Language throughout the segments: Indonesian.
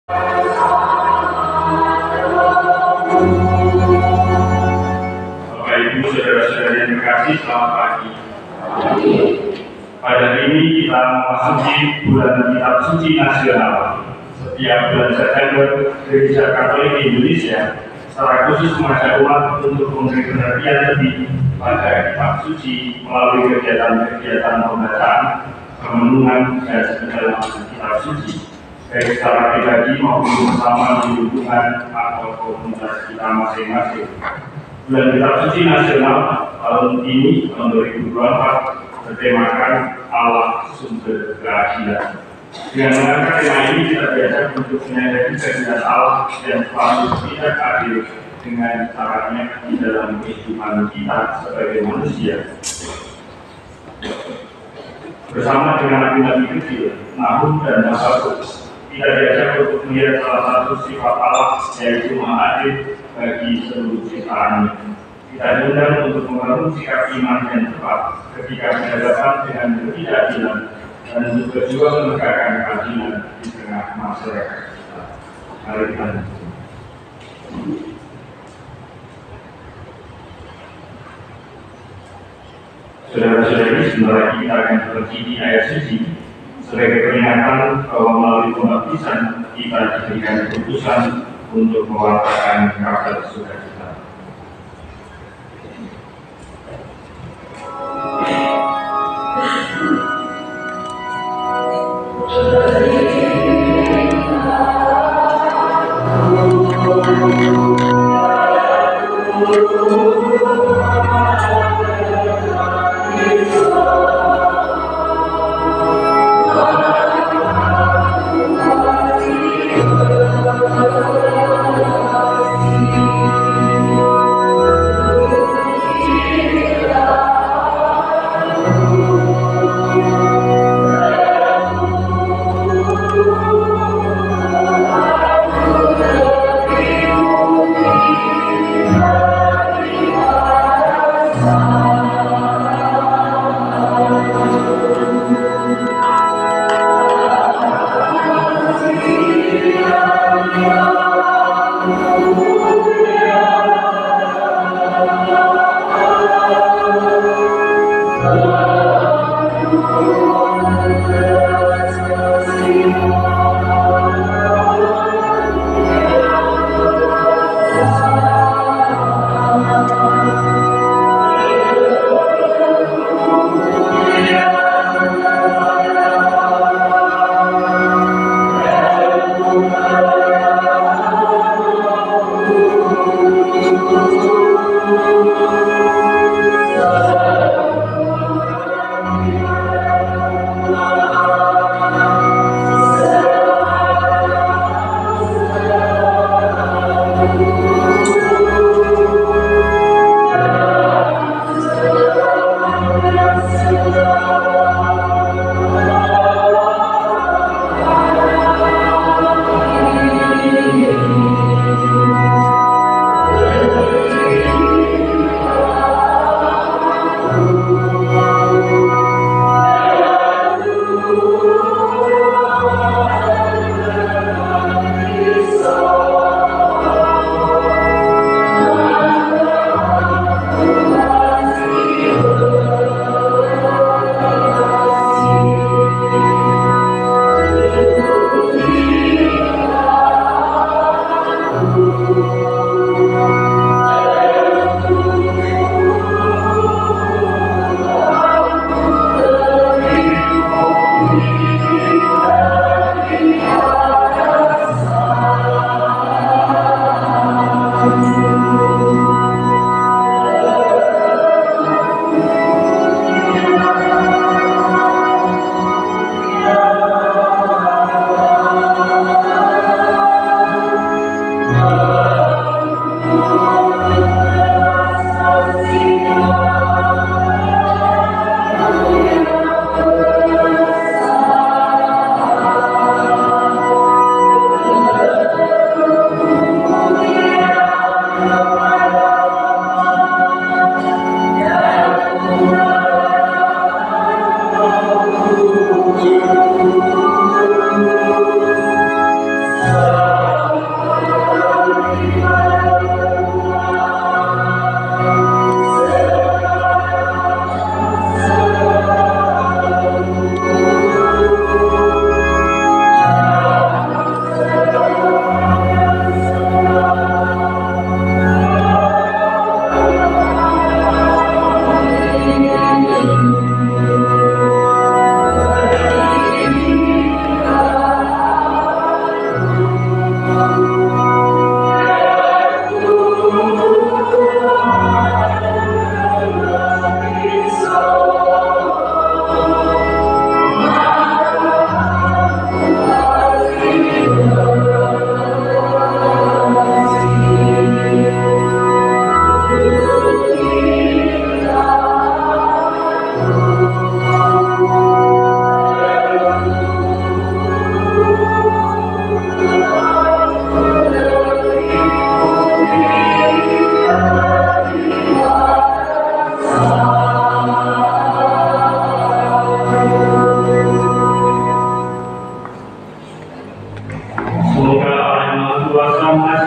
Bapak Ibu saudara-saudara yang terkasih, selamat pagi. Pada hari ini kita memasuki bulan Kitab Suci Nasional. Setiap bulan September, Gereja Katolik Indonesia secara khusus mengajak umat untuk memberi perhatian lebih pada Kitab Suci melalui kegiatan-kegiatan pembacaan, renungan, dan pendalaman Kitab Suci, baik secara pribadi maupun bersama di lingkungan atau komunitas kita masing-masing. Bulan Kitab Suci Nasional tahun ini, tahun 2024, bertemakan Allah Sumber Keadilan. Dengan mengangkat tema ini, kita diajak untuk menyadari kehadiran Allah dan selalu tidak adil dengan caranya di dalam kehidupan kita sebagai manusia. Bersama dengan nabi-nabi kecil, Nahum dan Habakkuk, kita diajak untuk melihat salah satu sifat Allah, yaitu Maha Adil bagi seluruh ciptaannya. Kita diundang untuk membangun sikap iman yang tepat ketika berhadapan dengan ketidakadilan dan untuk berjuang menegakkan keadilan di tengah masyarakat kita. Mari kita. Saudara-saudari, sebentar lagi kita akan berbagi di ayat suci sebagai peringatan bahwa melalui pembaptisan kita diberikan keputusan untuk mewartakan kabar sukacita.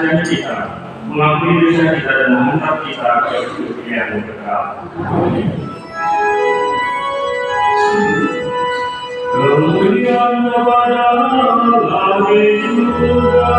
kasihani kita, mengampuni dosa kita dan mengangkat kita ke hidup yang kekal. Kemuliaan kepada Allah di surga.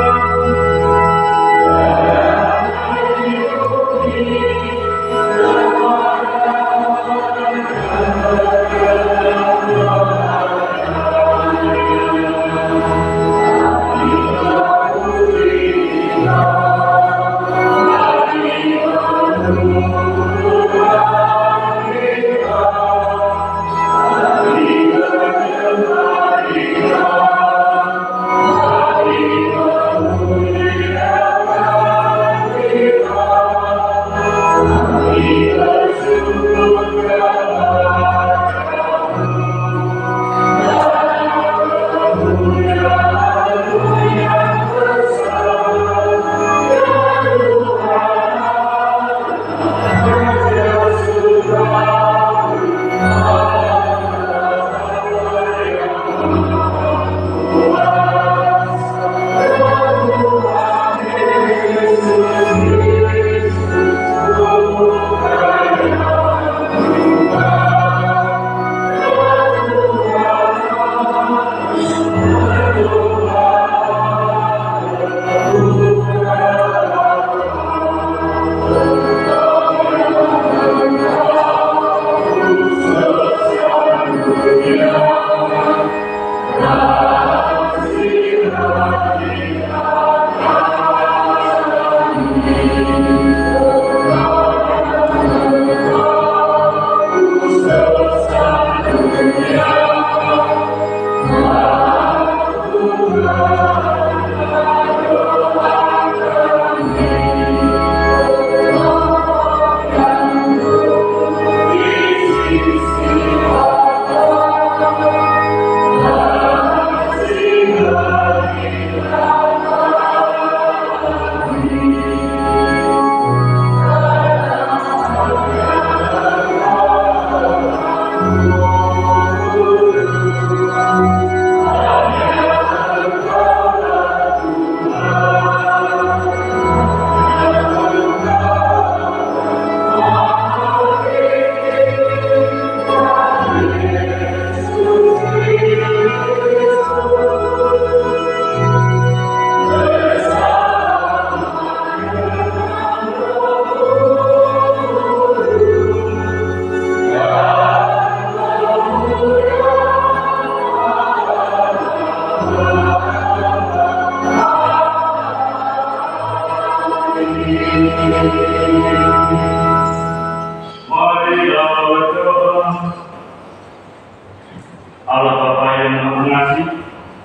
Allah Bapa yang Maha Pengasih,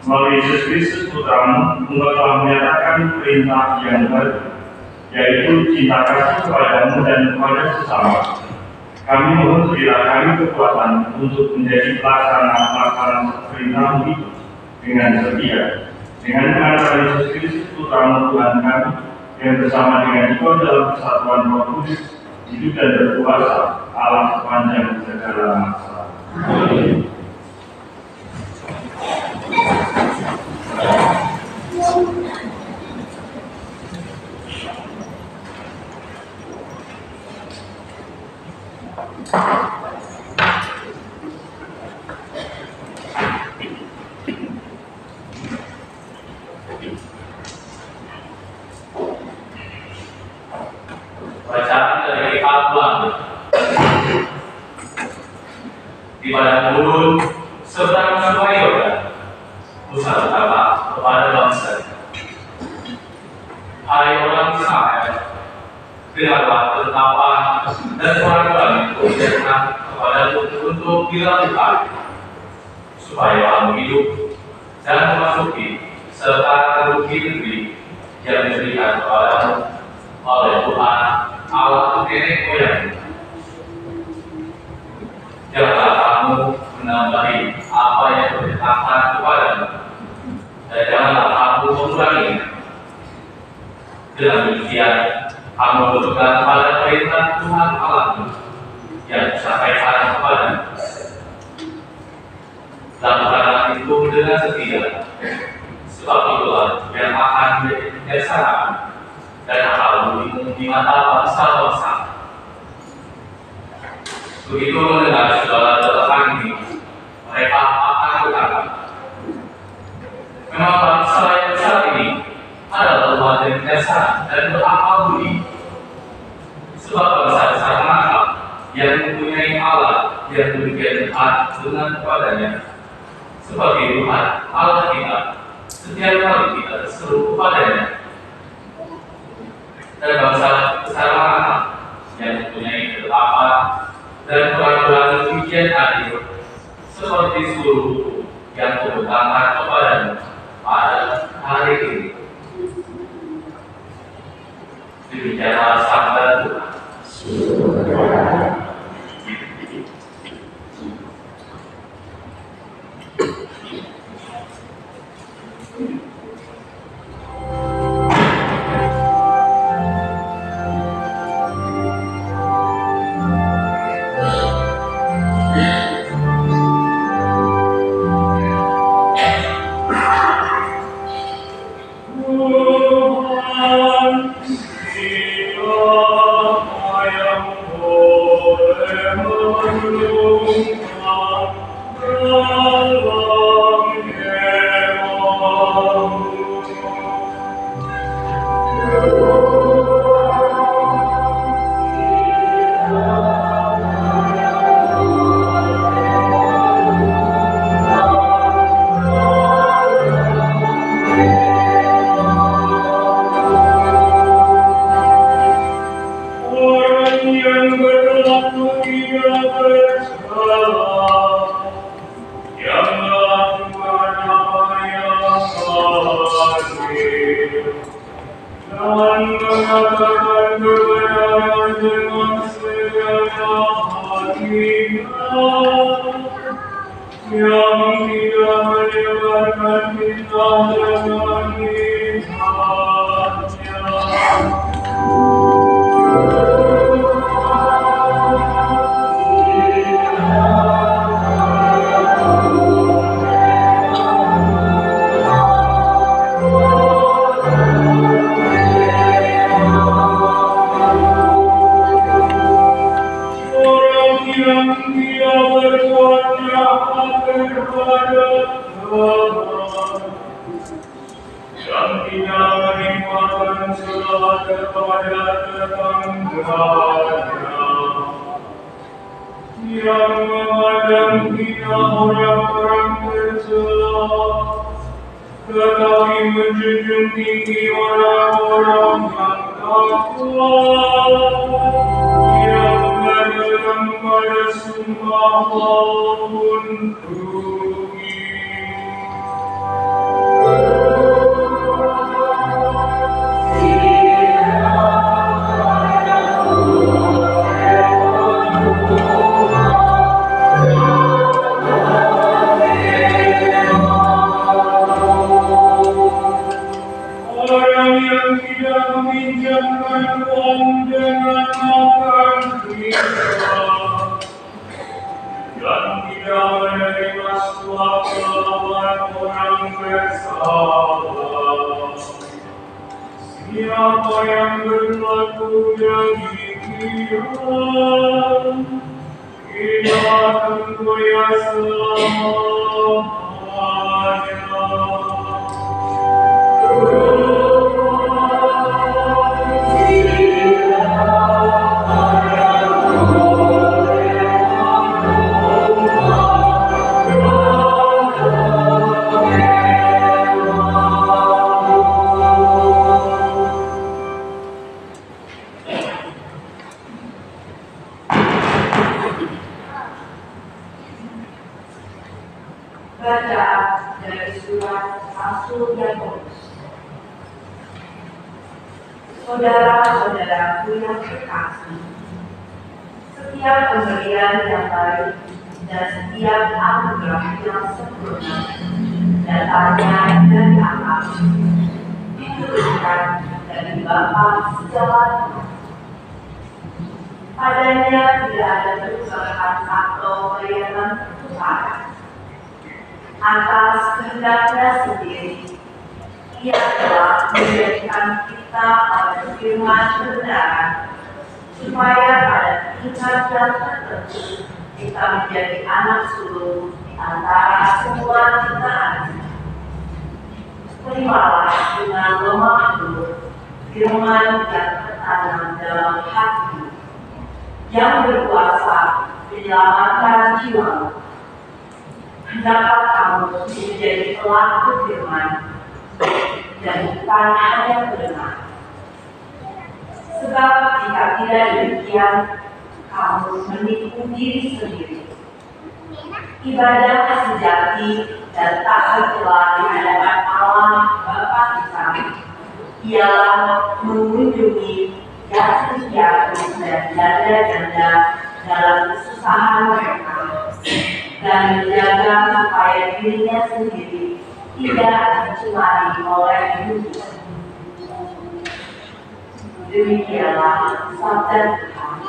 melalui Yesus Kristus Putramu, Engkau telah menyatakan perintah yang baru, yaitu cinta kasih kepadamu dan kepada sesama. Kami mohon berilah kami kekuatan untuk menjadi pelaksana perintah-Mu itu dengan setia, dengan mengantar Yesus Kristus Putramu Tuhan kami, yang bersama dengan Engkau dalam kesatuan Roh Kudus, hidup dan berkuasa Allah sepanjang segala masa. Amin. Bacaan dari Al-Quran di padang gurun seberang sungai Yordan, Musa berkata kepada bangsa, hai orang Israel, dengarlah ketetapan dan peraturan itu diberikan kepadamu untuk dilakukan, supaya kamu hidup dan memasuki serta menuju negeri yang diberikan kepadamu oleh Tuhan Allah nenek moyangmu. Janganlah kamu menambahi apa yang diperintahkan kepadamu, dan janganlah kamu menguranginya. Dengan demikian, kamu berpegang pada perintah Tuhan Allahmu yang disampaikan kepadamu. Lakukanlah itu dengan setia, sebab itulah yang akan menjadi kebiasaan dan akal budimu di mata bangsa-bangsa. Begitu mendengar segala catatan ini, mereka akan berkata, memang bangsa yang besar ini adalah umat yang bijaksana dan berakal budi. Sebab bangsa besar mengakal yang mempunyai Allah yang demikian dekat dengan kepadanya. Sebagai Tuhan Allah kita, setiap kali kita terseru kepadanya. Dan bangsa besar mengakal yang mempunyai ketetapan dan peraturan demikian adil, seperti seluruh hukum yang kubentangkan kepadanya pada hari ini. Demikianlah sabda Tuhan. Tetapi menjunjung tinggi orang-orang yang takwa, yang berpegang pada sumpah maupun rugi. Meminjamkan uang dengan makan riba dan tidak menerima suap lawan orang bersalah. Siapa yang berlaku demikian, kita tentunya selamanya. Bacaan dari surat Rasul Yakobus. Saudara-saudaraku yang terkasih, setiap pemberian yang baik dan setiap anugerah yang sempurna datangnya dari Allah, diturunkan dari Bapa segala ruh. Padanya tidak ada perubahan atau bayaran pertukaran. Atas kehendaknya sendiri, ia telah menjadikan kita pada firman kebenaran, supaya pada tingkatan tertentu kita menjadi anak sulung di antara semua ciptaan. Terimalah dengan lemah lembut firman yang tertanam dalam hati, yang berkuasa menyelamatkan jiwamu. Hendaklah kamu menjadi pelaku firman dan bukan hanya pendengar. Sebab jika tidak demikian, kamu menipu diri sendiri. Ibadah sejati dan tak tercela di hadapan Allah Bapa kita ialah mengunjungi yatim-yatim dan janda-janda dalam kesusahan mereka dan menjaga supaya dirinya sendiri tidak dicemari oleh dunia. Demikianlah sabda Tuhan.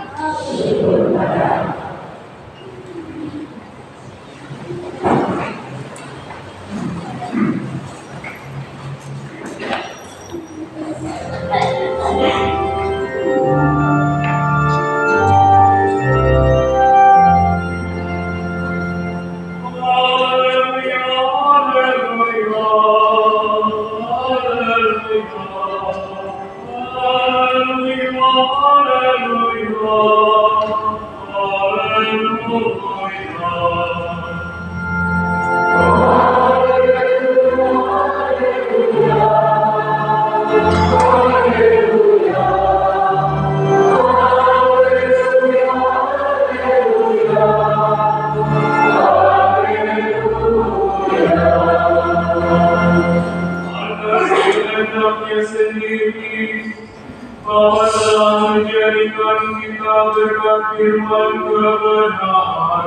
Firman kebenaran,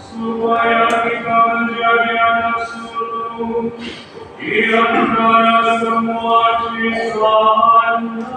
supaya kita menjadi anak sulung di antara semua ciptaannya.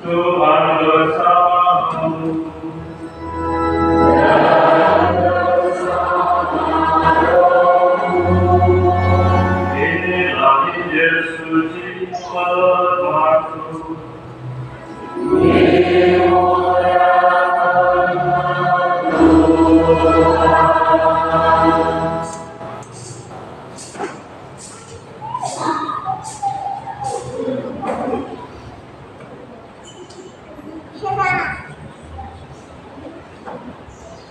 Tuhan bersamamu. Inilah Injil suci menurut Markus.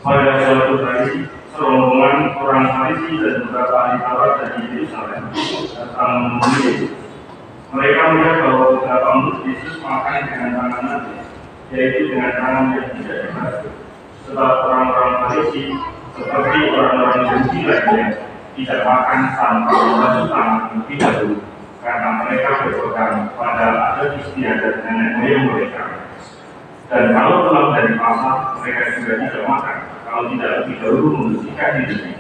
Pada suatu hari, serombongan orang Farisi dan beberapa ahli Taurat dari Yerusalem datang menemui Yesus. Mereka melihat bahwa beberapa murid Yesus makan dengan tangan najis, yaitu dengan tangan yang tidak dibasuh. Sebab orang-orang Farisi seperti orang-orang Yahudi lainnya tidak makan tanpa membasuh tangan terlebih dahulu, karena mereka berpegang pada adat istiadat nenek moyang mereka. Dan kalau pulang dari pasar, mereka juga tidak makan kalau tidak lebih dahulu membersihkan dirinya.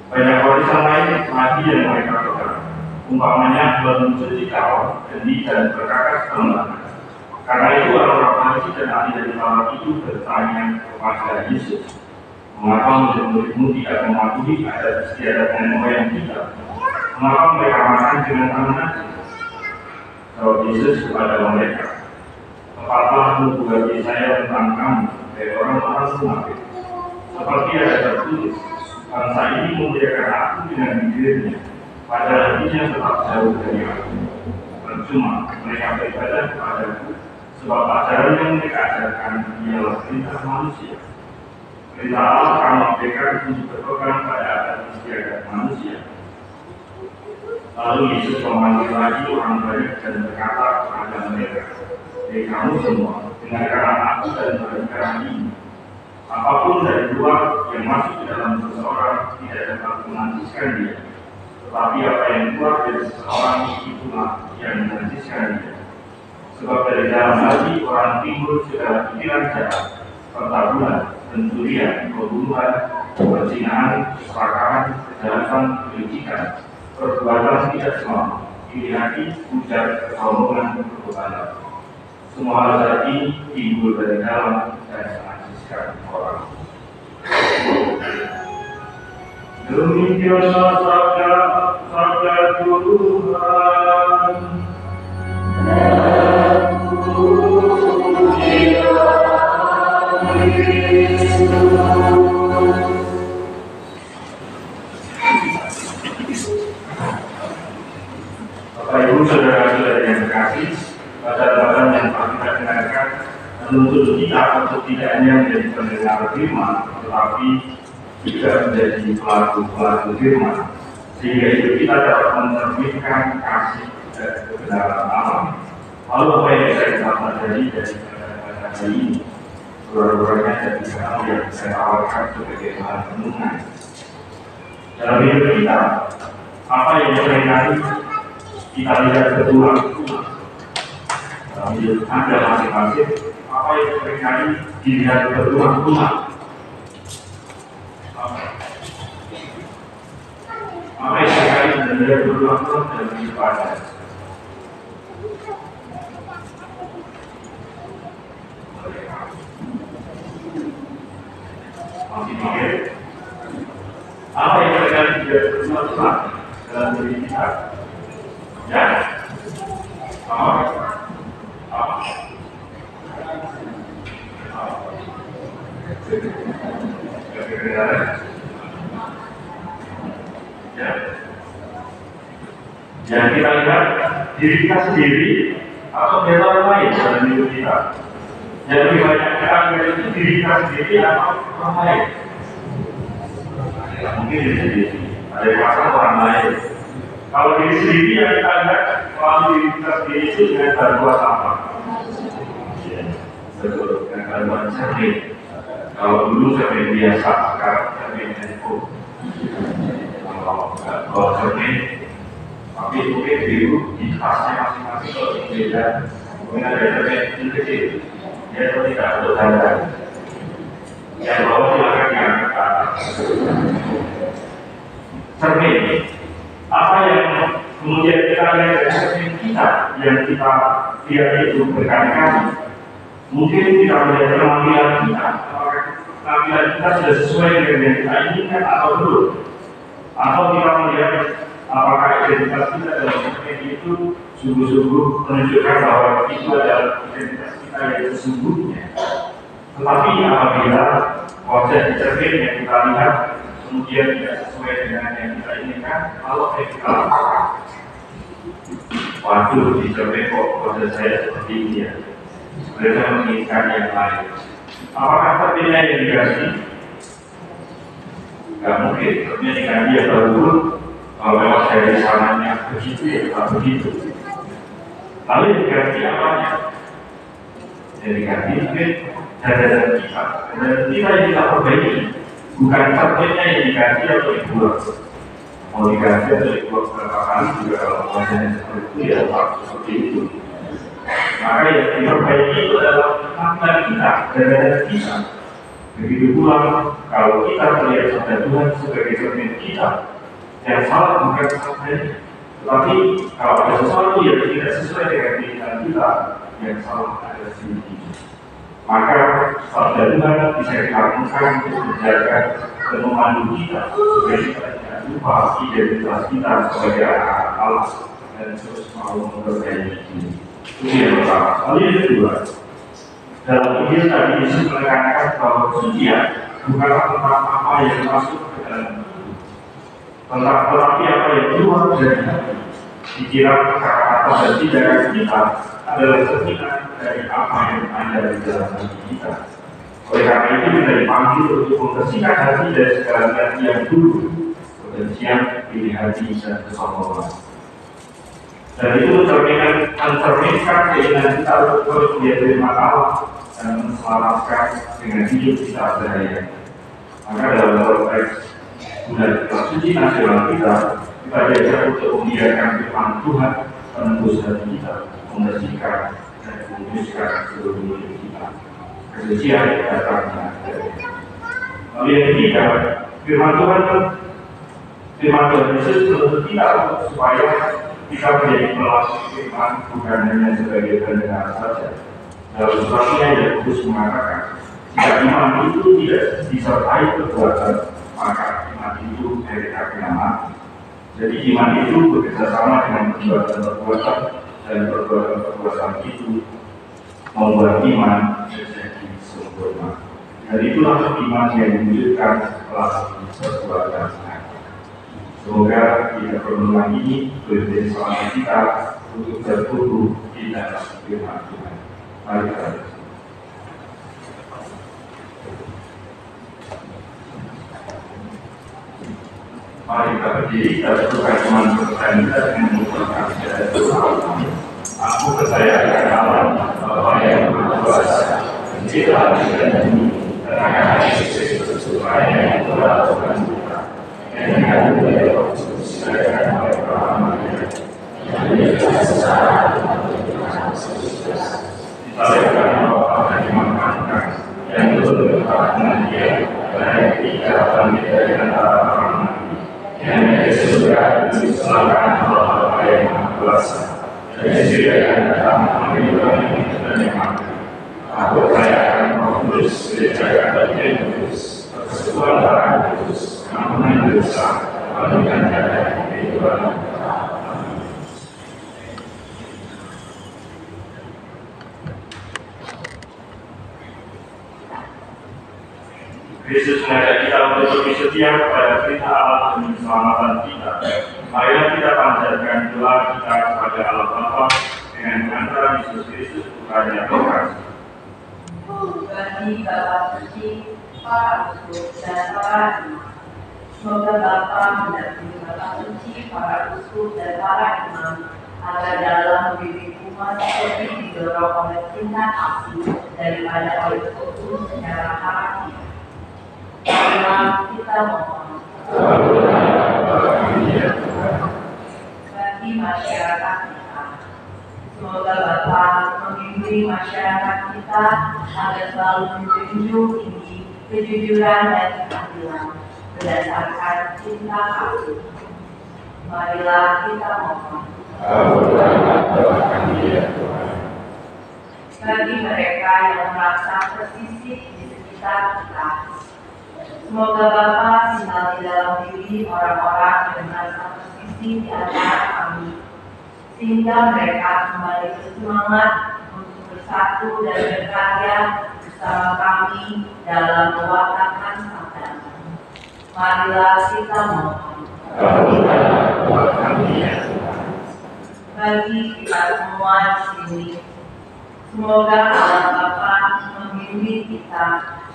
Banyak warisan lain lagi yang mereka pegang, umpamanya mencuci kaos, kendi, dan berkakas kelembagaan. Karena itu orang-orang Farisi dan ahli dari Taurat itu bertanya kepada Yesus, mengapa murid-muridmu tidak mematuhi adat istiadat nenek moyang kita? Mengapa mereka makan dengan tangan najis? Jawab Yesus kepada mereka, tepatlah nubuat Yesaya tentang kamu, dari orang-orang munafik. Seperti ada tertulis, bangsa ini memuliakan aku dengan bibirnya, padahal hatinya tetap jauh dari aku. Percuma mereka beribadah kepadaku, sebab ajaran yang mereka ajarkan ialah perintah manusia. Perintah Allah kamu berikan untuk berpegang pada adat istiadat manusia. Lalu Yesus memanggil lagi orang banyak dan berkata kepada mereka, "Hei kamu semua, dengarkanlah aku dan perhatikan ini. Apapun dari luar yang masuk ke dalam seseorang tidak dapat menajiskan dia. tetapi apa yang keluar dari seseorang itulah yang menajiskan dia. Sebab dari dalam hati orang timbul segala pikiran jahat, pertaburan, pencurian, pembunuhan, perzinahan, keserakahan, kejahatan, kelicikan, perbuatan tidak senonoh, iri hati, ujar, kesombongan, kebebanan. Semua hal tadi timbul dari dalam dan menajiskan orang. Demikianlah sabda Tuhan. Bapak Ibu saudara-saudara yang terkasih, bacaan-bacaan yang telah kita dengarkan menuntut kita untuk tidak hanya menjadi pendengar firman, tetapi juga menjadi pelaku-pelaku firman, sehingga hidup kita dapat mencerminkan kasih dan kebenaran Allah. Lalu apa yang bisa kita pelajari dari bacaan hari ini? Saudara-saudaranya dari hal yang saya tawarkan sebagai bahan renungan. Dalam hidup kita, apa yang seringkali kita lihat berulang-ulang dalam hidup Anda masing-masing, apa yang seringkali dilihat berulang-ulang? Apa yang seringkali dilihat berulang-ulang dalam hidup Anda? Masih mikir? Apa yang seringkali dilihat berulang-ulang dalam diri kita? Ya? Apa? Ya. Yang kita lihat diri kita sendiri atau diri orang lain dalam hidup kita. Yang lebih banyak kita lihat itu diri kita sendiri atau orang lain. Mungkin diri sendiri. Ada yang pasang orang lain. Kalau diri sendiri yang kita lihat, kalau diri kita sendiri itu dengan bantuan apa? Ya, betul, dengan bantuan cermin. Kalau dulu cermin biasa, sekarang cermin handphone. Kalau cermin, tapi mungkin dulu di tasnya masing-masing kalau beda, mungkin ada cermin kecil. Dia itu tidak untuk tanda. Yang bawah silakan diangkat ke atas. Cermin. Apa yang kemudian kita lihat dari cermin kita yang kita lihat itu berkali-kali, mungkin kita melihat penampilan kita, apakah penampilan kita sudah sesuai dengan yang kita inginkan atau belum, atau kita melihat apakah identitas kita dalam cermin itu sungguh-sungguh menunjukkan bahwa itu adalah identitas kita yang sesungguhnya. Tetapi apabila wajah di cermin yang kita lihat kemudian tidak sesuai dengan yang kita inginkan, lalu kita lakukan. Waduh, di cermin kok wajah saya seperti ini ya. Mereka menginginkan yang lain. Apakah cerminnya yang diganti? Tidak mungkin, cermin diganti ya baru kalau lewat dari sananya begitu ya, tak begitu. Lalu yang diganti apanya? Yang diganti mungkin dada kita. Dan kita yang kita perbaiki. Bukan cerminnya yang diganti atau dibuang. Mau diganti atau dibuang berapa kali juga kalau wajahnya seperti itu ya seperti itu. Maka yang diperbaiki itu adalah penampilan kita, dada kita. Begitu pula kalau kita melihat sabda Tuhan sebagai cermin kita, yang salah bukan sabdanya, tetapi kalau ada sesuatu yang tidak sesuai dengan keinginan kita, yang salah adalah diri kita. Maka sabda Tuhan bisa dilakukan untuk menjaga dan memandu kita supaya kita tidak lupa identitas kita sebagai anak Allah dan terus mau memperbaiki diri. Itu yang pertama. Lalu yang kedua, dalam Injil tadi Yesus menekankan bahwa kesucian bukanlah tentang apa yang masuk ke dalam tubuh, tetapi apa yang keluar dari hati. Pikiran, kata-kata dan tindakan kita adalah cerminan dari apa yang ada di dalam hati kita. Oleh karena itu kita dipanggil untuk membersihkan hati dari segala hati yang dulu, kebencian, iri hati dan kesombongan. Dan itu mencerminkan keinginan kita untuk terus menjadi Allah dan menselamatkan dengan hidup kita sehari-hari. Maka dalam konteks bulan suci nasional kita Kita diajak untuk membiarkan firman Tuhan menembus hati kita, membersihkan dan menguduskan seluruh hidup kita. Kesucian datangnya dari Dia. Lalu yang ketiga, firman Tuhan Yesus menuntut kita supaya kita menjadi pelaku firman, bukan hanya sebagai pendengar saja. Dalam suratnya Yakobus mengatakan, jika iman itu tidak disertai perbuatan, maka iman itu dari mati. Jadi iman itu bekerjasama dengan perbuatan-perbuatan, dan perbuatan-perbuatan itu membuat iman menjadi sempurna. Dan itulah iman yang diwujudkan setelah perbuatan. Semoga kita pertemuan ini menjadi selama kita untuk bertumbuh di dalam firman Tuhan. Mari kita berdoa. Mari kita berdiri, kita bertukar iman kepercayaan kita dengan mengucapkan doa. Aku percaya akan Allah, Bapa yang berkuasa, mencipta dan bumi, dan akan Yesus supaya yang telah Tuhan kita. Dengan budaya Roh Kudus, dan oleh rahmat-Nya, yang menjadi secara disalibkan Bapa dan dimakamkan, yang berdoa dengan Dia, baik di hadapan dari antara orang mati, yang dari surga diselamatkan Allah yang Maha Kuasa, dan disediakan dalam pemerintahan dan nikmat. Aku percayakan Roh Kudus, gereja Katolik Kudus, persekutuan darah Kudus, ampunan dosa, perlindungan dan kehidupan. Yesus mengajak kita untuk lebih setia kepada perintah Allah demi keselamatan kita. Marilah kita panjatkan doa kita kepada Allah Bapa dengan pengantaran Yesus Kristus Putranya terkasih. Bagi Bapa Suci, para uskup dan para imam, semoga Bapa mendampingi Bapa Suci, para uskup dan para imam, agar dalam mendidik umat seperti didorong oleh cinta kasih daripada oleh Tuhan secara harafiah. Marilah kita mohon. Bagi masyarakat kita, semoga Bapa membimbing masyarakat kita agar selalu menjunjung tinggi kejujuran dan keadilan berdasarkan cinta kasih. Marilah kita mohon. Bagi mereka yang merasa tersisih di sekitar kita, semoga Bapa tinggal di dalam diri orang-orang yang merasa tersisih di antara kami, sehingga mereka kembali bersemangat untuk bersatu dan berkarya bersama kami dalam mewakilkan sabda. Marilah kita mohon. Bagi kita semua di sini, semoga Allah Bapa membimbing kita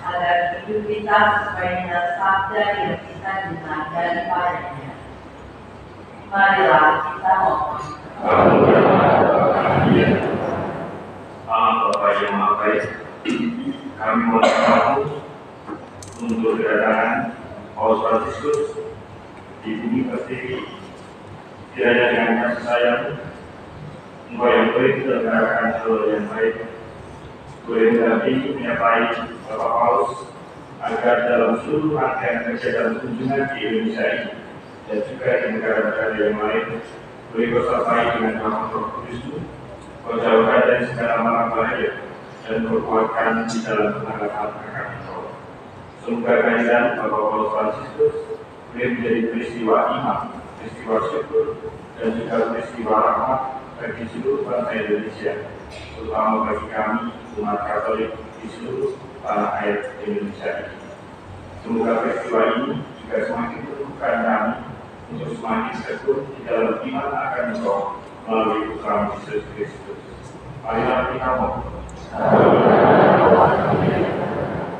agar hidup kita sesuai dengan sabda yang kita dengar daripadanya. Marilah kita mohon. Allah Bapa yang Maha Baik, kami mohon kamu untuk kedatangan Paus Fransiskus di bumi Pertiwi. Kiranya dengan kasih sayang, Engkau yang baik menyelenggarakan seluruh yang baik, boleh mendampingi menyertai Bapak Paus agar dalam seluruh rangkaian kegiatan kunjungan di Indonesia ini dan juga di negara-negara yang lain boleh bersertai dengan Bapak Roh Kudus, berjauhkan dari segala mara bahaya dan berkuatkan di dalam penanggapan akan Engkau. Semoga kehadiran Bapak Paus Fransiskus boleh menjadi peristiwa iman, peristiwa syukur, dan juga peristiwa rahmat bagi seluruh bangsa Indonesia, terutama bagi kami umat Katolik di seluruh tanah air Indonesia ini. Semoga peristiwa ini juga semakin menumbuhkan kami untuk semakin tekun di dalam iman akan Engkau melalui Putra Yesus Kristus. Marilah kita mohon.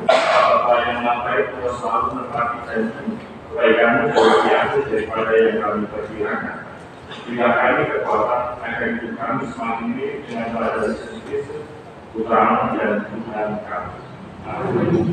Bapa yang Maha Baik, Engkau selalu menepati janji kebaikan-Mu jauh lebih agung daripada yang kami perkirakan. Berikan kami kekuatan agar hidup kami semakin mirip dengan teladan Yesus Kristus, Putra-Mu dan Tuhan kami. Amin.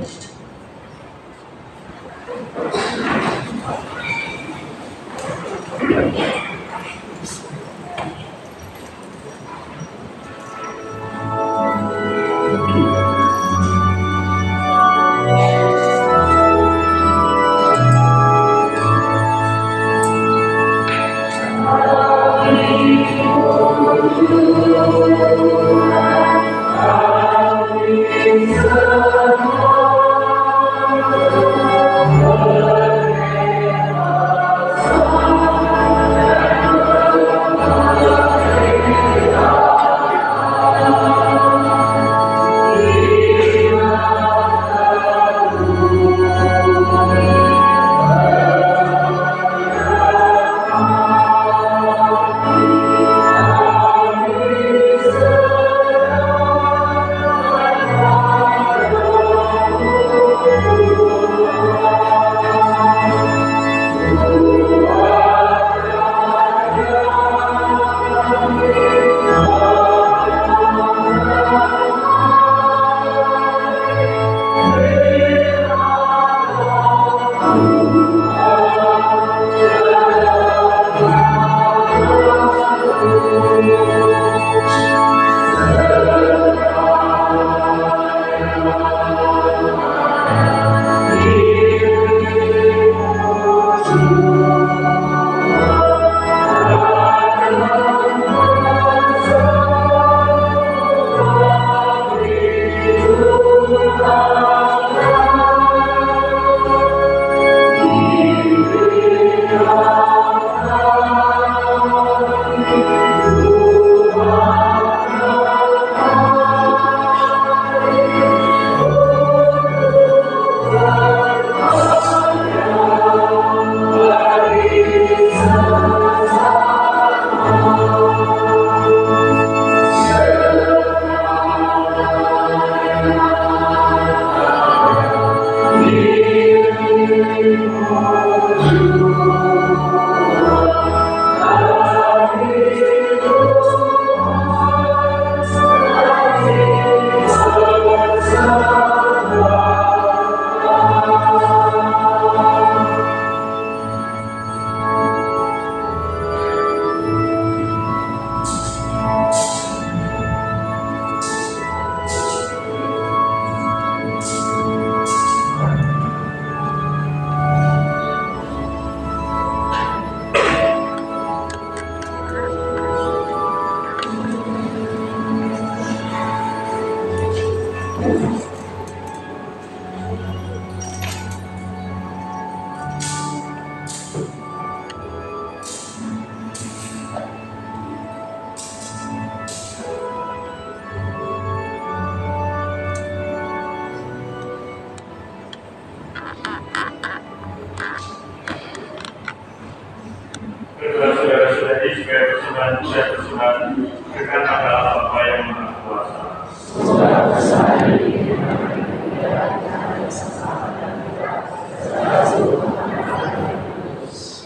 Saudara-saudari supaya persembahan saya persembahkan dengan adalah Bapa yang Maha Kuasa.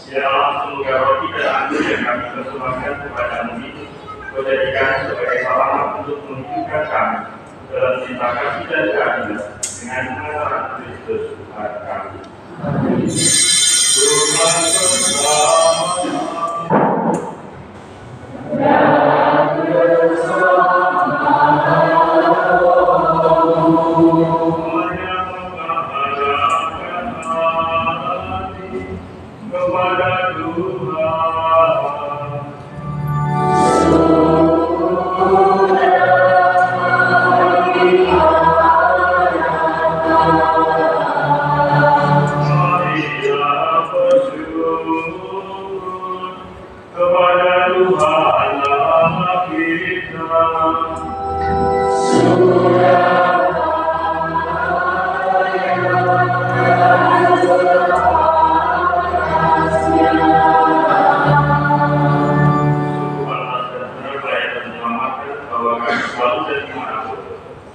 Ya Allah, semoga roti dan anggur yang kami persembahkan kepadamu ini Kau jadikan sebagai sarana untuk menunjukkan kami dalam cinta kasih dan keadilan dengan pengenalan Kristus Tuhan kami. Tuhan kepada Tuhan Allah kita.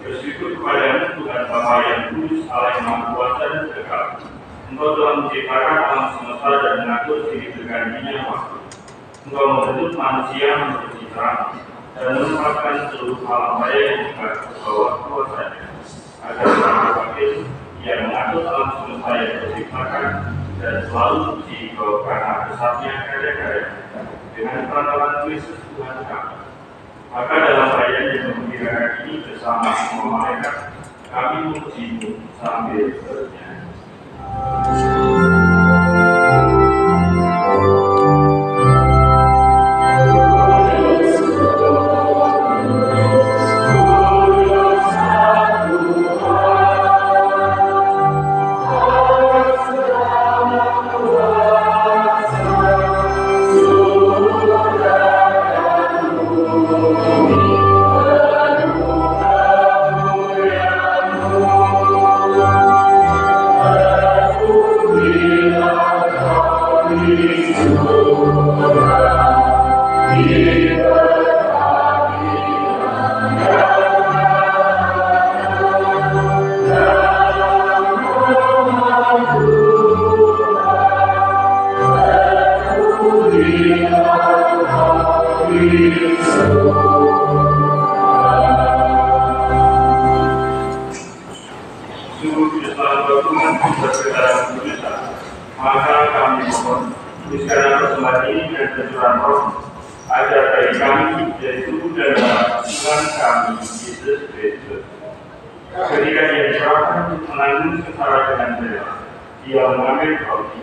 Bersyukur kepadamu Tuhan Bapa yang kudus, Allah yang Maha Kuasa dan kekal. Engkau telah menciptakan alam semesta dan mengatur silih bergantinya waktu. Engkau membentuk manusia menjadi terang dan menempatkan seluruh alam raya yang dekat ke bawah kuasanya, agar para wakil yang mengatur alam semesta yang terciptakan dan selalu suci karena besarnya karya-karya dengan perantaran Kristus Tuhan kami. Maka dalam perayaan yang menggembirakan ini bersama semua malaikat, kami memuji-Mu sambil bernyanyi. Yesus Sungguh tidak selalu Tuhan berkata Indonesia, maka kami mohon tuliskanlah persembahan ini dengan kejuran roh, agar bagi kami yaitu dan dalam Tuhan kami Yesus Kristus. Ketika dia diserahkan menanggung sengsara dengan bela, dia mengambil roti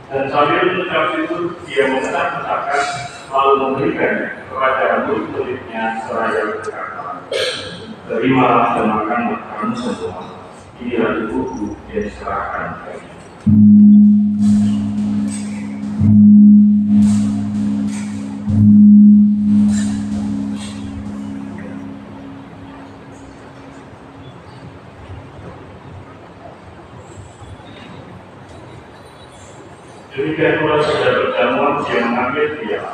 dan sambil mengucap syukur dia mengetap-etapkan lalu memberikannya kepada murid-muridnya seraya berkata, terimalah dan makanlah kamu semua. Inilah tubuhku yang diserahkan bagi. Demikian pula sudah perjamuan dia mengambil piala.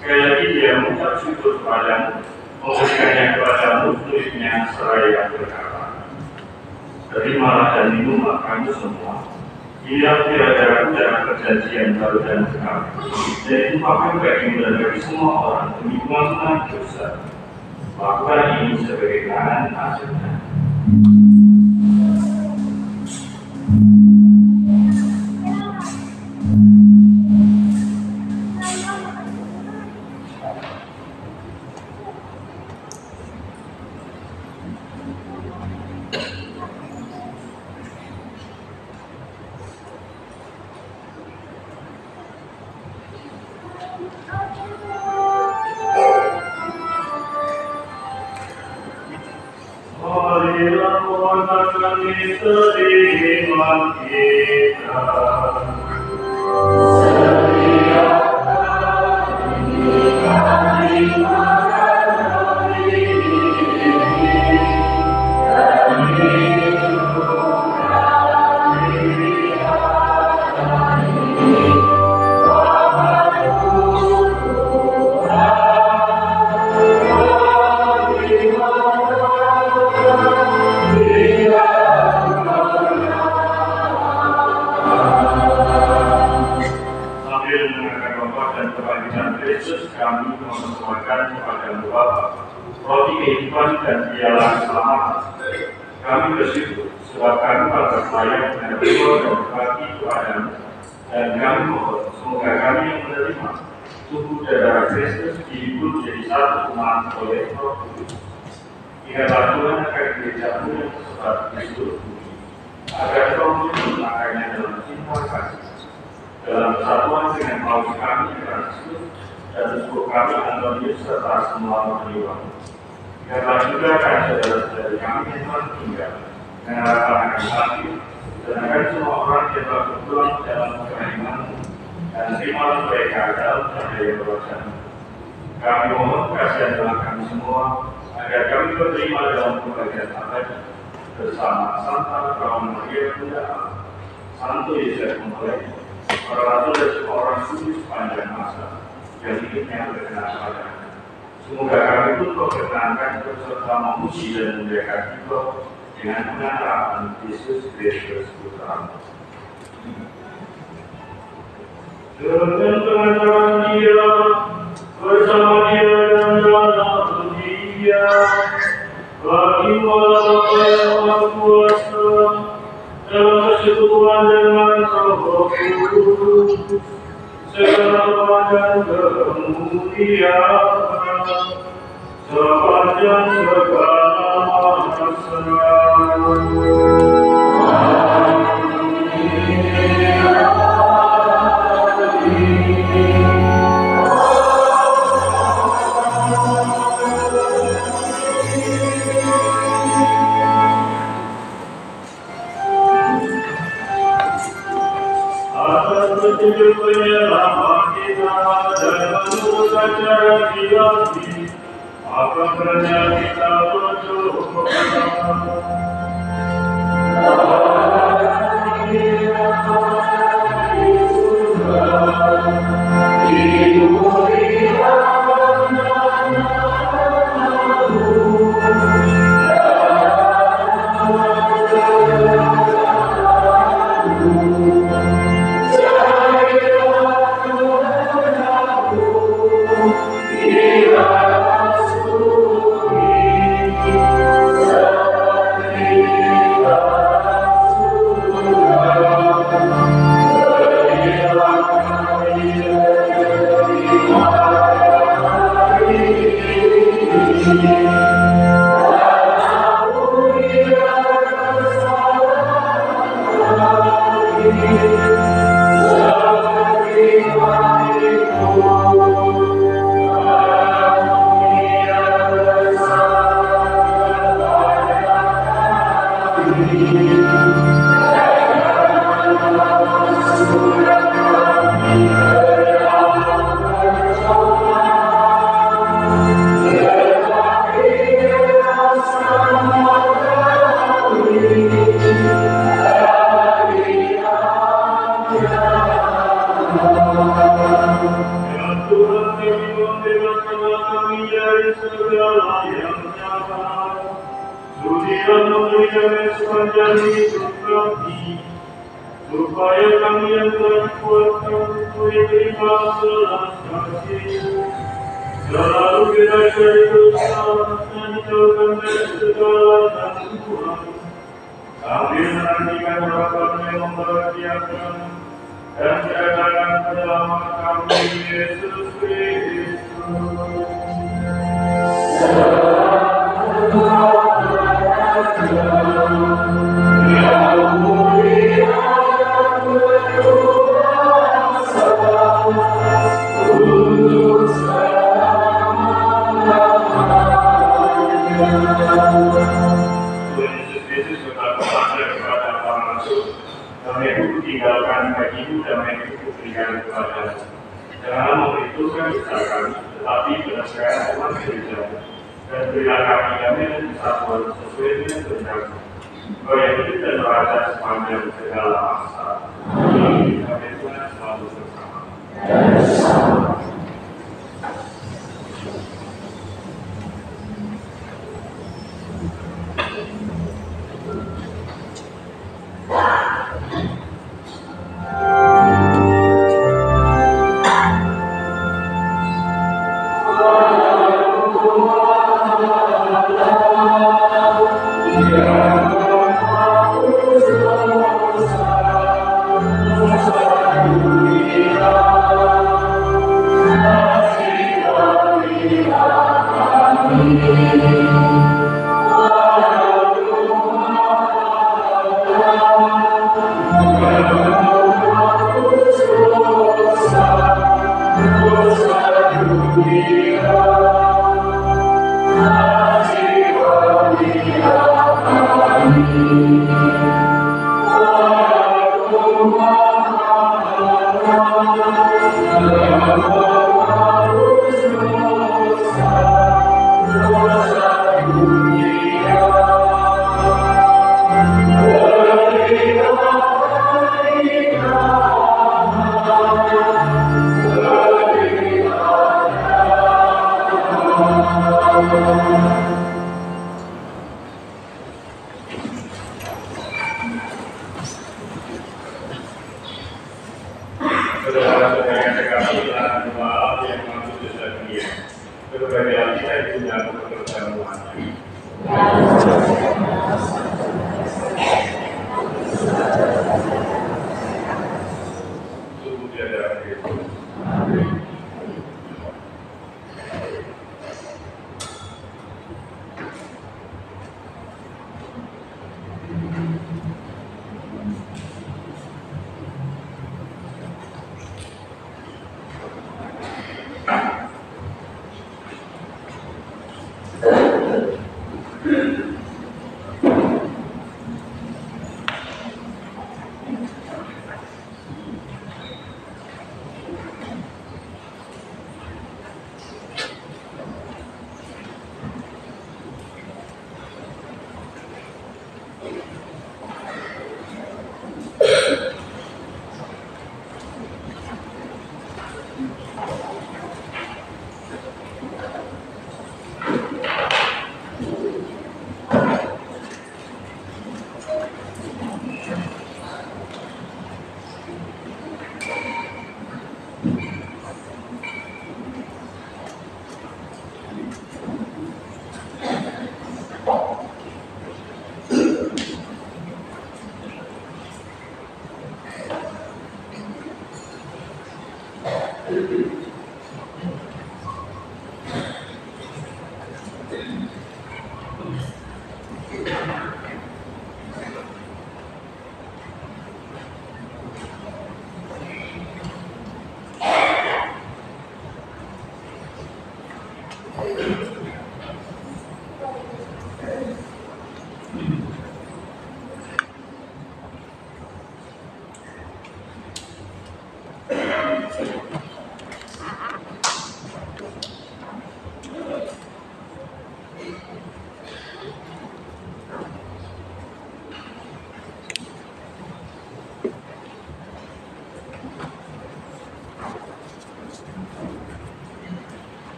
Sekali lagi dia mengucap syukur kepadamu, memberikannya kepada murid-muridnya seraya berkata, terimalah dan minumlah kamu semua. Inilah darahku dalam perjanjian baru dan kekal, yaitu pakai daging dan bagi semua orang demi pengampunan dosa. Lakukan ini sebagai kenangan hasilnya. Marilah mewartakan misteri iman kita. Kami mempersembahkan kepada Bapa roti kehidupan dan piala keselamatan. Kami bersyukur sebab kami dapat layak menerima dan berbagi kepadamu, dan kami mohon semoga kami yang menerima tubuh dan darah Kristus dihibur menjadi satu umat oleh Roh Kudus. Ingatlah Tuhan akan gereja-Mu yang tersebar di seluruh bumi, agar Roh Kudus menangkapnya dalam cinta kasih, dalam persatuan dengan Paus kami Franciscus dan untuk kami Antonius serta semua orang. Biarlah juga akan saudara-saudari kami yang telah tinggal dengan harapan akan sakit, dan akan semua orang yang telah berpulang dalam keimanan dan terimalah mereka dalam cahaya kerohanian. Kami mohon kasihan dalam kami semua agar kami berterima dalam kebahagiaan abadi bersama Santa Kawan Maria Bunda Allah, Santo Yosef Mempelai, para ratu dan semua orang kudus sepanjang masa yang hidupnya berkenan padanya. Semoga kami pun berkenankan berserta memuji dan memuliakan kita dengan pengharapan Yesus Kristus Putra. Dengan pengantaran Dia, bersama Dia dan dalam Dia, bagi Allah Bapa yang Maha Kuasa, dalam persekutuan dengan Roh Kudus, segala dan kemuliaan sepanjang segala masa. Petunjuk penyelamat kita dan menurutkan cara ilahi, maka kerana kita berdoa. kami dari segala yang jahat. Sudilah memberi kami sepanjang hidup kami, supaya kami yang telah dikuatkan boleh terima selas kasih. Selalu kita cari dosa dan dijauhkan dari segala gangguan. Sambil menantikan harapan yang membahagiakan dan kedatangan penyelamat kami, Yesus Kristus. Tinggalkan bagimu dan bagiku berikan kepada. Janganlah memperhitungkan dosa kami, tetapi berdasarkan Tuhan gereja. Dan berilah kami damai dan kesatuan sesuai dengan kehendak-Mu. Engkau yang hidup dan merajat sepanjang segala masa. Kami Tuhan selalu bersama. Saudara-saudara yang terkasih dalam doa yang mengatur dosa dunia, berbagai kita itu dalam pertemuannya. Sungguh tiada akhir.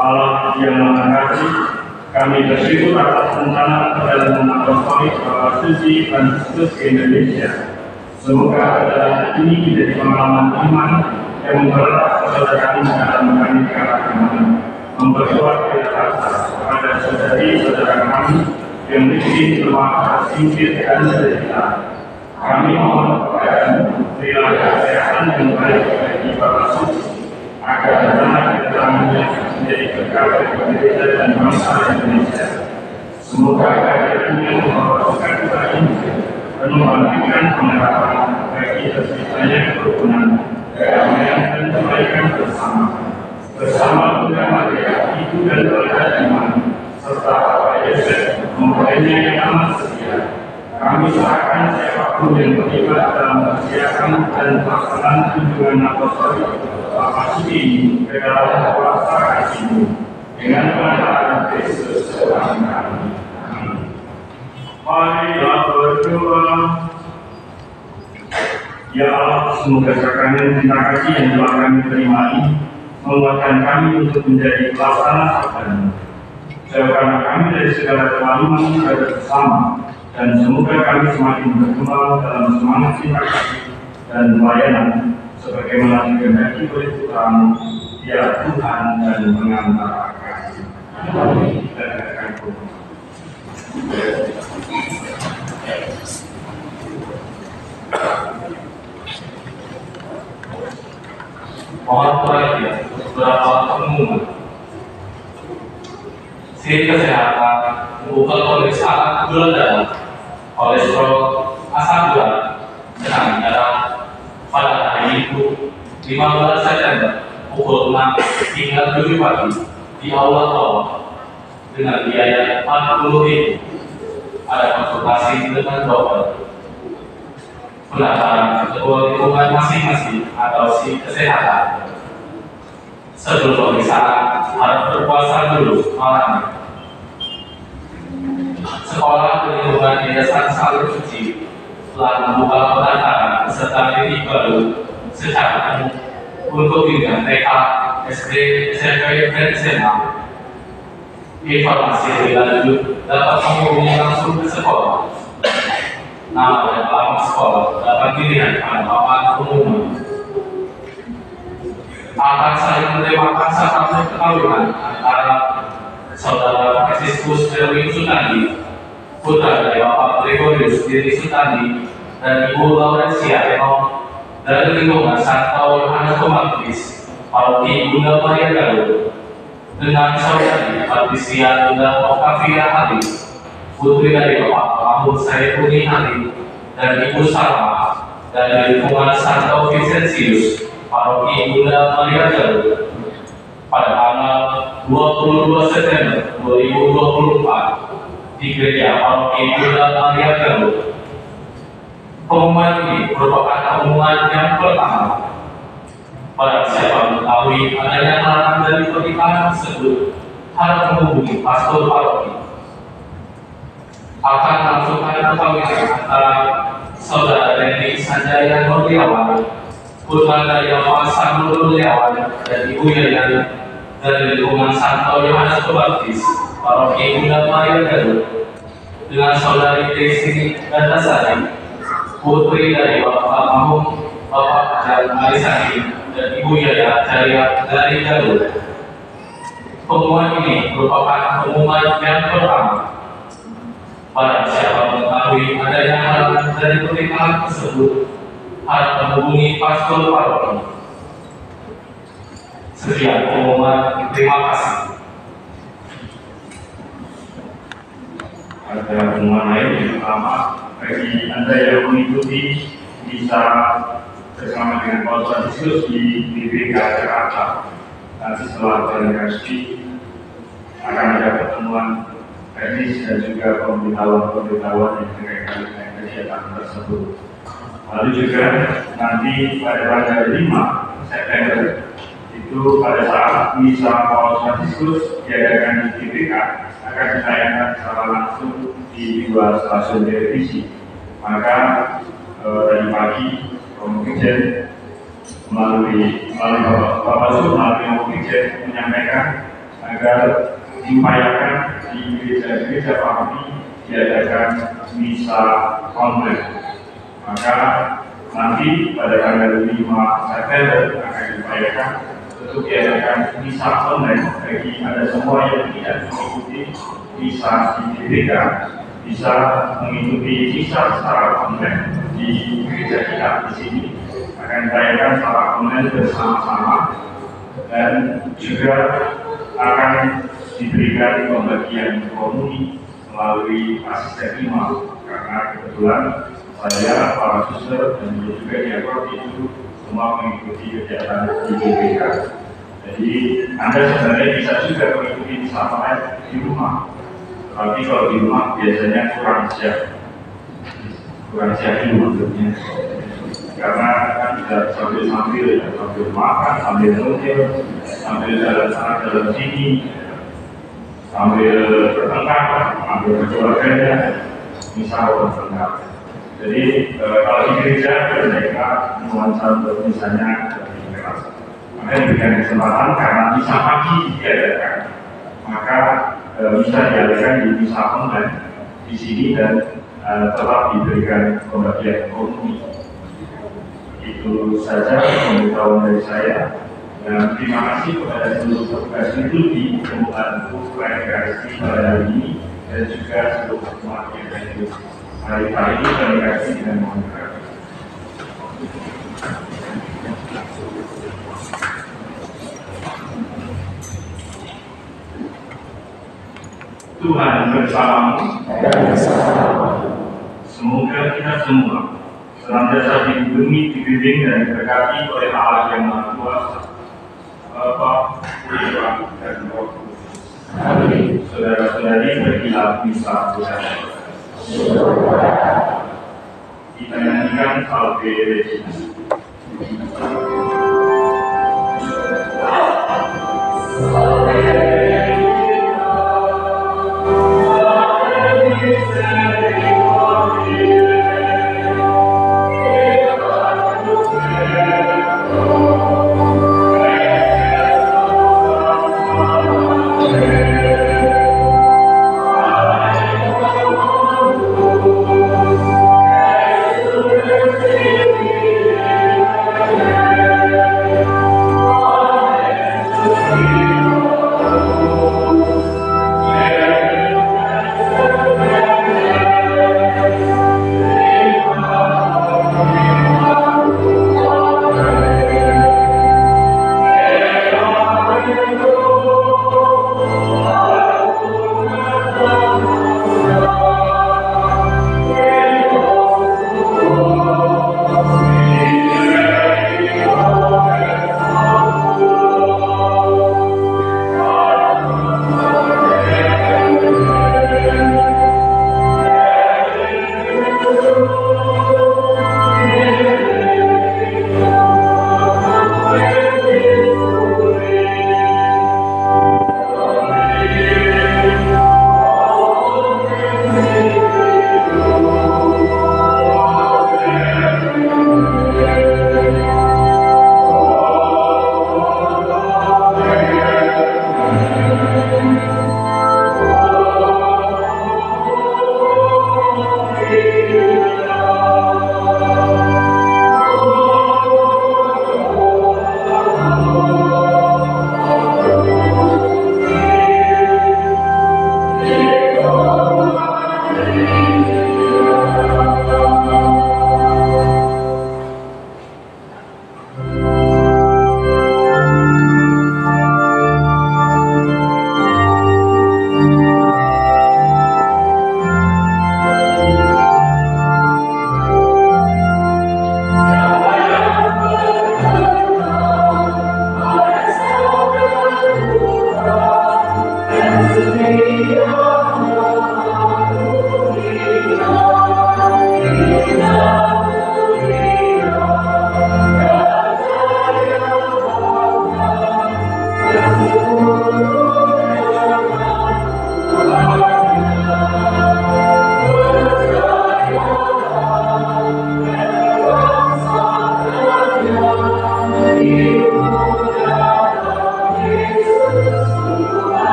Allah yang Maha Kasih, kami bersyukur atas rencana perjalanan apostolik Bapak Suci Franciscus ke Indonesia. Semoga perjalanan ini menjadi pengalaman iman yang mempererat persaudaraan dalam menjalani keagamaan, memperkuat rasa pada saudari-saudara kami yang miskin, lemah, tersingkir, dan sederhana. Kami mohon kepada berilah kesehatan yang baik bagi Bapak Suci, agar rencana kedatangannya menjadi berkah bagi gereja dan bangsa Indonesia. Semoga kehadirannya membawa kita ini dan membangkitkan pengharapan bagi terciptanya kerukunan, kedamaian dan kebaikan bersama Bunda Maria, Ibu dan Keluarga iman, serta Bapak Yosef, mempelainya yang amat setia. Kami serahkan siapapun yang terlibat dalam persiapan dan pelaksanaan kunjungan apostolik Bapak Suci ini ke dalam kuasa kasih-Mu, dengan pengharapan Kristus Tuhan kami. Marilah berdoa. Ya Allah, semoga sakaran cinta kasih yang telah kami terima ini menguatkan kami untuk menjadi pelaksana sabda-Mu. Jauhkanlah kami dari segala kezaliman pada sesama, dan semoga kami semakin berkembang dalam semangat cinta kasih dan pelayanan sebagaimana dikehendaki oleh Putra-Mu, ya Tuhan dan pengantara kasih. Amin. Mohon perhatian beberapa pengumuman. Si kesehatan membuka pemeriksaan gula darah, kolesterol, asam urat, tekanan darah pada hari Minggu 15 September pukul 6 hingga 7 pagi di Aula Tower dengan biaya 40.000. Ada konsultasi dengan dokter. Pendaftaran ketua lingkungan masing-masing atau si kesehatan. Sebelum pemeriksaan harus berpuasa dulu malamnya. Sekolah Lingkungan Yayasan Salur Suci telah membuka pendaftaran peserta didik baru secara umum untuk jenjang TK, SD, SMP, dan SMA. Informasi lebih lanjut dapat menghubungi langsung ke sekolah. Nama dan alamat sekolah dapat dilihat pada papan pengumuman. Akan saling menerimakan sakramenten perkawinan antara Saudara Franciscus Erwin Sutandi, putra dari Bapak Gregorius Diri Sutandi, dan Ibu Laurencia Eno dari lingkungan Santo Yohanes Pembaptis, Paroki Bunda Maria Galuh, dengan Saudari Patricia Bunda Octavia Hadi, putri dari Bapak Mahmud Saifuni Hadi, dan Ibu Salma dari lingkungan Santo Vincentius, Paroki Bunda Maria Galuh, pada tanggal 22 September 2024 di Gereja Paroki Bunda Maria Galuh. Pengumuman ini merupakan pengumuman yang pertama. Barang siapa mengetahui adanya larangan dari pernikahan tersebut harus menghubungi pastor paroki. Akan melangsungkan perkawinan antara Saudara Reni Sanjaya Nurliawan, putra dari Bapak Samuel Nurliawan, dan Ibu Yayan dari lingkungan Santo Yohanes Pembaptis, Paroki Bunda Maria Galuh, dengan Saudari Desi Gantasari, putri dari Bapak Mahmud, Bapak dan Alisani, dan Ibu Yaya dari Galuh. Pengumuman ini merupakan pengumuman yang pertama. Barang siapa mengetahui adanya halangan dari pernikahan tersebut harus menghubungi pastor paroki. Sekian pengumuman. Terima kasih. Ada pengumuman lain yang pertama, bagi Anda yang mengikuti bisa bersama dengan Paul Franciscus di BPK Jakarta. Nanti setelah organisasi akan ada pertemuan teknis dan juga pemberitahuan yang berkaitan dengan kegiatan tersebut. Lalu juga nanti pada tanggal 5 September itu pada saat misa Paul Franciscus diadakan di BPK akan ditayangkan secara langsung di 2 stasiun televisi. Maka tadi pagi Komjen melalui Bapak Su melalui Komjen menyampaikan agar diupayakan di gereja-gereja paroki diadakan misa online. Maka nanti pada tanggal 5 September akan diupayakan untuk diadakan misa online bagi Anda semua yang tidak mengikuti misa di GBK, bisa mengikuti misa secara online di gereja kita di sini. Akan diupayakan secara online bersama-sama dan juga akan diberikan pembagian komuni melalui asisten imam, karena kebetulan saya, para suster, dan juga diakon itu semua mengikuti kegiatan di GBK. Jadi Anda sebenarnya bisa juga mengikuti misa online di rumah, tapi kalau di rumah biasanya kurang siap dulu maksudnya, karena kan tidak sambil ya, sambil makan, sambil nonton, sambil jalan sana jalan sini, sambil bertengkar, sambil berkeluarganya, misal bertengkar. Jadi kalau di gereja mereka nuansa misalnya lebih keras. Maka diberikan kesempatan karena misa pagi diadakan, maka bisa diadakan di misa online di sini dan tetap diberikan pembagian komuni. Itu saja pemberitahuan dari saya, dan terima kasih kepada seluruh petugas liturgi yang membantu klarifikasi pada hari ini dan juga seluruh umat yang hadir. Hari ini klarifikasi dengan mohon maaf. Tuhan bersamamu. Semoga kita semua senantiasa dilindungi, dibimbing dan diberkati oleh Allah yang Maha Kuasa, Bapa, Putra, dan Roh Kudus. Amin. Saudara-saudari, berilah misa bersama. Kita nyanyikan Salve Regina.